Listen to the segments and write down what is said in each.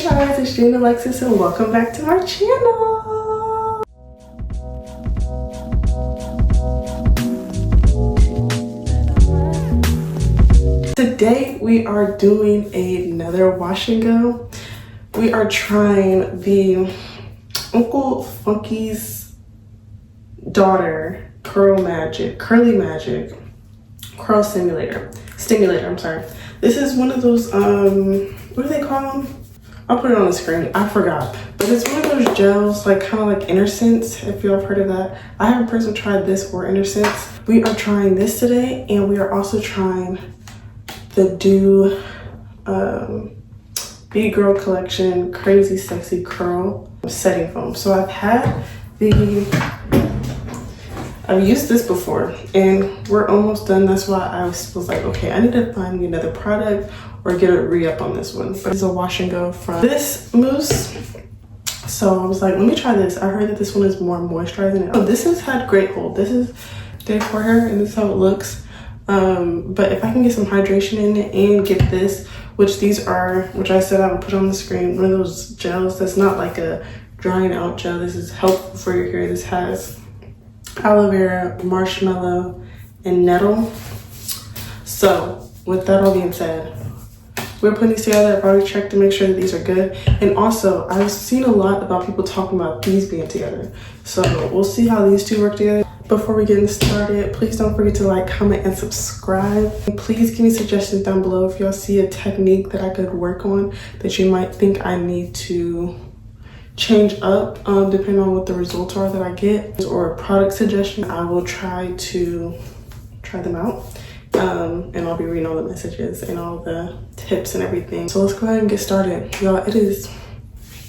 guys, it's Jane Alexis and welcome back to my channel. Today we are doing another wash and go. We are trying the Uncle Funky's daughter curly magic curl stimulator, I'm sorry. This is one of those what do they call them? I'll put it on the screen, I forgot, but it's one of those gels, like kind of like Innersense, if y'all have heard of that. I haven't personally tried this or Innersense. We are trying this today, and we are also trying the Do Beauty Girl Collection Crazy Sexy Curl Setting Foam. So I've used this before and we're almost done. That's why I was like, okay, I need to find me another product or get a re-up on this one. But it's a wash and go from this mousse. So I was like, let me try this. I heard that this one is more moisturizing. Oh, this has had great hold. This is day for her and this is how it looks. But if I can get some hydration in it and get this, which I said I would put on the screen, one of those gels that's not like a drying out gel. This is helpful for your hair. This has aloe vera, marshmallow, and nettle. So with that all being said, we're putting these together. I've already checked to make sure that these are good. And also, I've seen a lot about people talking about these being together. So we'll see how these two work together. Before we get started, please don't forget to like, comment, and subscribe. And please give me suggestions down below if y'all see a technique that I could work on that you might think I need to change up, depending on what the results are that I get, or a product suggestion. I will try them out, and I'll be reading all the messages and all the tips and everything. So let's go ahead and get started, y'all. It is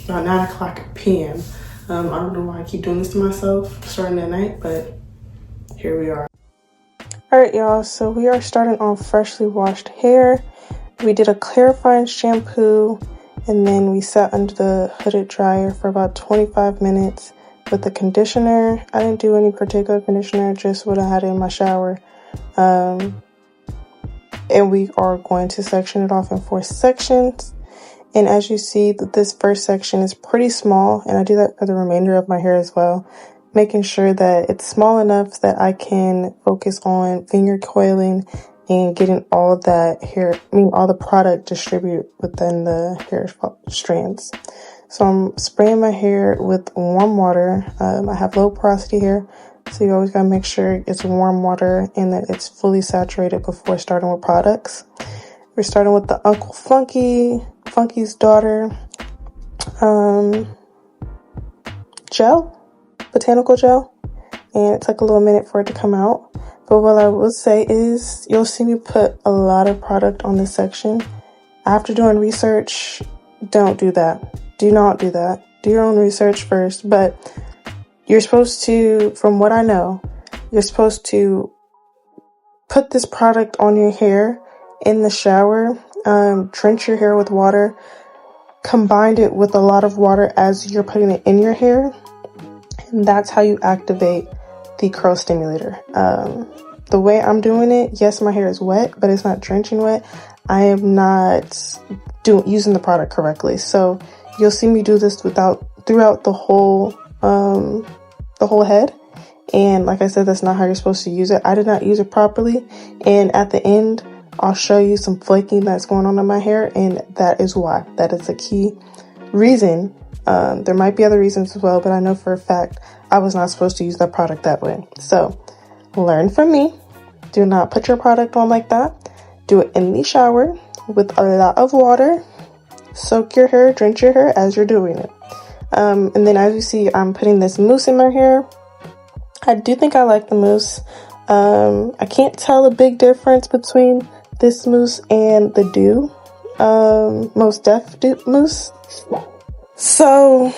about 9:00 p.m. I don't know why I keep doing this to myself starting at night, but here we are. All right, y'all, so we are starting on freshly washed hair. We did a clarifying shampoo, and then we sat under the hooded dryer for about 25 minutes with the conditioner. I didn't do any particular conditioner, just what I had in my shower. And we are going to section it off in 4 sections. And as you see, this first section is pretty small, and I do that for the remainder of my hair as well, making sure that it's small enough that I can focus on finger coiling and getting all of that hair, all the product distribute within the hair strands. So I'm spraying my hair with warm water. I have low porosity hair, so you always gotta make sure it's warm water and that it's fully saturated before starting with products. We're starting with the Uncle Funky's daughter botanical gel, and it took a little minute for it to come out. But what I will say is, you'll see me put a lot of product on this section. After doing research, don't do that. Do not do that. Do your own research first. But you're supposed to, from what I know, you're supposed to put this product on your hair in the shower, drench your hair with water, combine it with a lot of water as you're putting it in your hair. And that's how you activate the curl stimulator. The way I'm doing it, yes, my hair is wet, but it's not drenching wet. I am not using the product correctly. So you'll see me do this throughout the whole head. And like I said, that's not how you're supposed to use it. I did not use it properly. And at the end, I'll show you some flaking that's going on in my hair. And that is why. That is a key reason. There might be other reasons as well, but I know for a fact I was not supposed to use that product that way. So learn from me. Do not put your product on like that. Do it in the shower with a lot of water. Soak your hair, drench your hair as you're doing it. And then as you see, I'm putting this mousse in my hair. I do think I like the mousse. I can't tell a big difference between this mousse and the Do Most Def mousse. So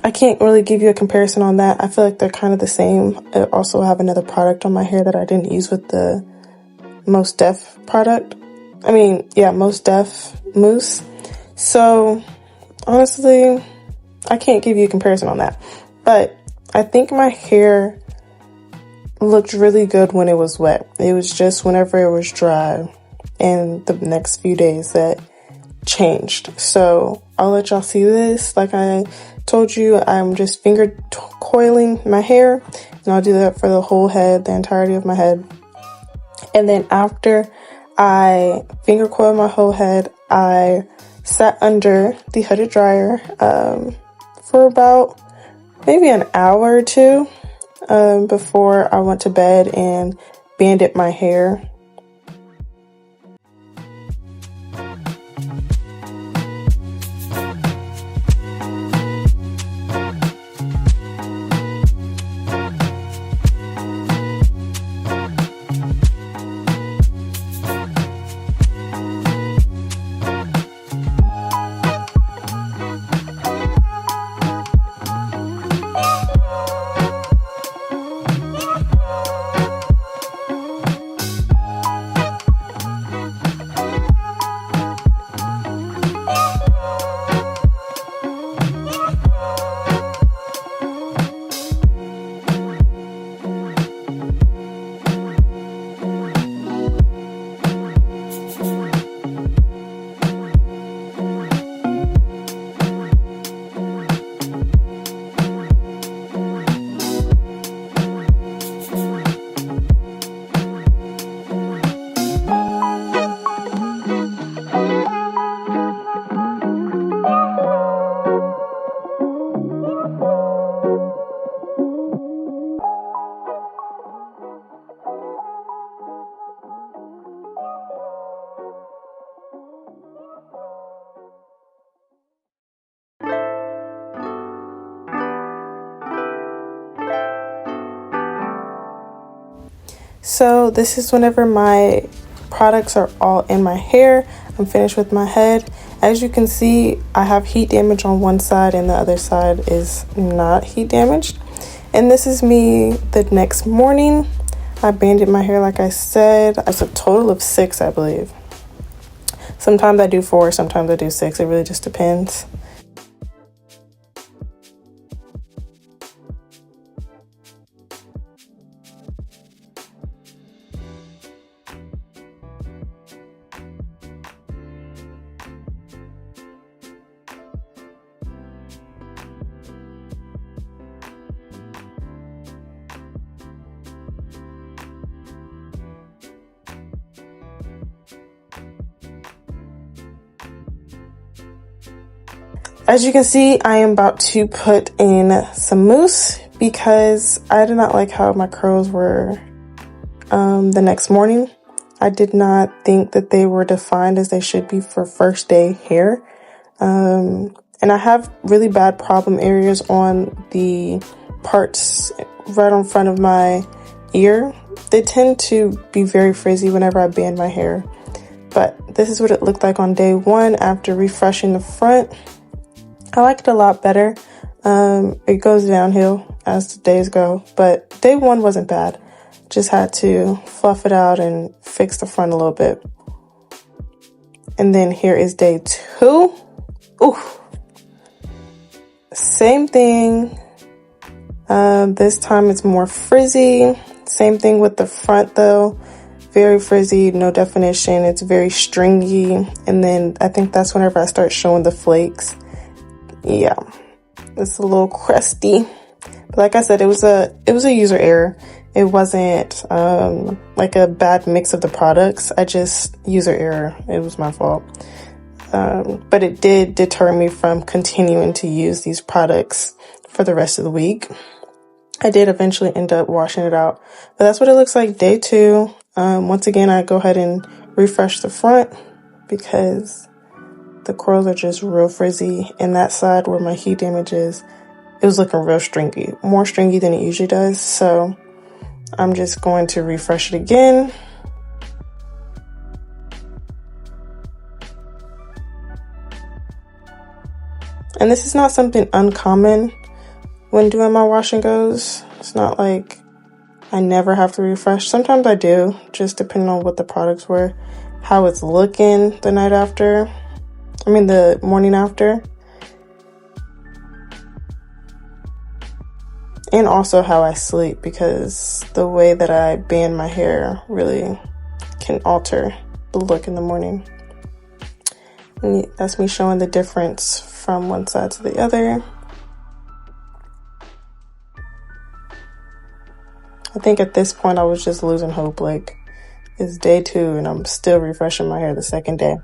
I can't really give you a comparison on that. I feel like they're kind of the same. I also have another product on my hair that I didn't use with the Most Def product. Most Def mousse. So honestly, I can't give you a comparison on that. But I think my hair looked really good when it was wet. It was just whenever it was dry and the next few days that changed. So I'll let y'all see this. Like I told you, I'm just finger coiling my hair, and I'll do that for the whole head, the entirety of my head. And then after I finger coil my whole head, I sat under the hooded dryer for about maybe an hour or two before I went to bed and banded my hair. So this is whenever my products are all in my hair. I'm finished with my head. As you can see, I have heat damage on one side and the other side is not heat damaged. And this is me the next morning. I banded my hair like I said. It's a total of 6, I believe. Sometimes I do 4, sometimes I do 6. It really just depends. As you can see, I am about to put in some mousse because I did not like how my curls were the next morning. I did not think that they were defined as they should be for first day hair. And I have really bad problem areas on the parts right in front of my ear. They tend to be very frizzy whenever I band my hair. But this is what it looked like on day 1 after refreshing the front. I like it a lot better. It goes downhill as the days go, but day 1 wasn't bad. Just had to fluff it out and fix the front a little bit. And then here is day 2. Ooh. Same thing. This time it's more frizzy. Same thing with the front though. Very frizzy, no definition. It's very stringy. And then I think that's whenever I start showing the flakes. Yeah, it's a little crusty. But like I said, it was a user error. It wasn't like a bad mix of the products. I just user error. It was my fault. But it did deter me from continuing to use these products for the rest of the week. I did eventually end up washing it out, but that's what it looks like day 2. Once again, I go ahead and refresh the front because the curls are just real frizzy, and that side where my heat damage is, it was looking real stringy, more stringy than it usually does. So I'm just going to refresh it again. And this is not something uncommon when doing my wash and goes. It's not like I never have to refresh. Sometimes I do, just depending on what the products were, how it's looking the night after. I mean the morning after. And also how I sleep, because the way that I band my hair really can alter the look in the morning. And that's me showing the difference from one side to the other. I think at this point I was just losing hope. Like, it's day 2 and I'm still refreshing my hair the second day.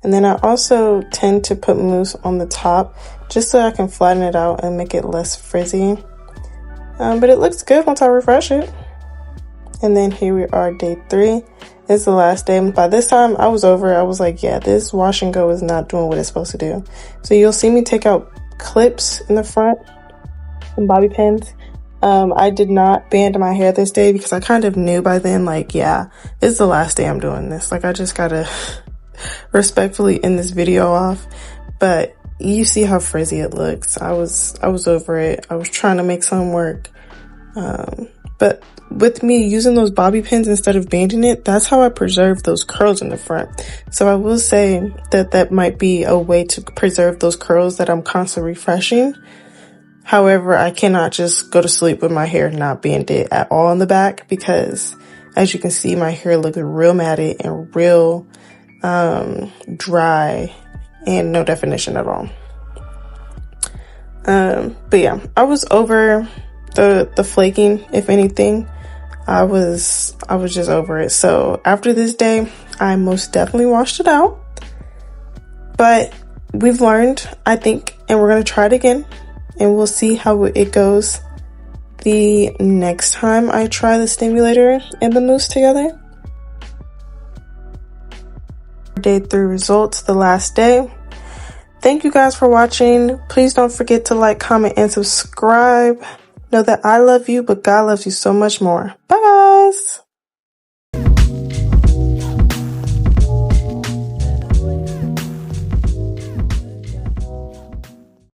And then I also tend to put mousse on the top just so I can flatten it out and make it less frizzy. But it looks good once I refresh it. And then here we are, day 3. It's the last day. By this time I was over it. I was like, yeah, this wash and go is not doing what it's supposed to do. So you'll see me take out clips in the front and bobby pins. I did not band my hair this day because I kind of knew by then, like, yeah, it's the last day I'm doing this. Like, I just gotta respectfully end this video off. But you see how frizzy it looks. I was over it. I was trying to make some work. But with me using those bobby pins instead of banding it, that's how I preserve those curls in the front. So I will say that that might be a way to preserve those curls that I'm constantly refreshing. However, I cannot just go to sleep with my hair not banded at all in the back, because as you can see, my hair looks real matted and real dry and no definition at all. But yeah, I was over the flaking. If anything, I was just over it. So after this day, I most definitely washed it out. But we've learned, I think, and we're gonna try it again, and we'll see how it goes the next time I try the stimulator and the mousse together. Day 3 results, the last day. Thank you guys for watching. Please don't forget to like, comment, and subscribe. Know that I love you, but God loves you so much more. Bye guys.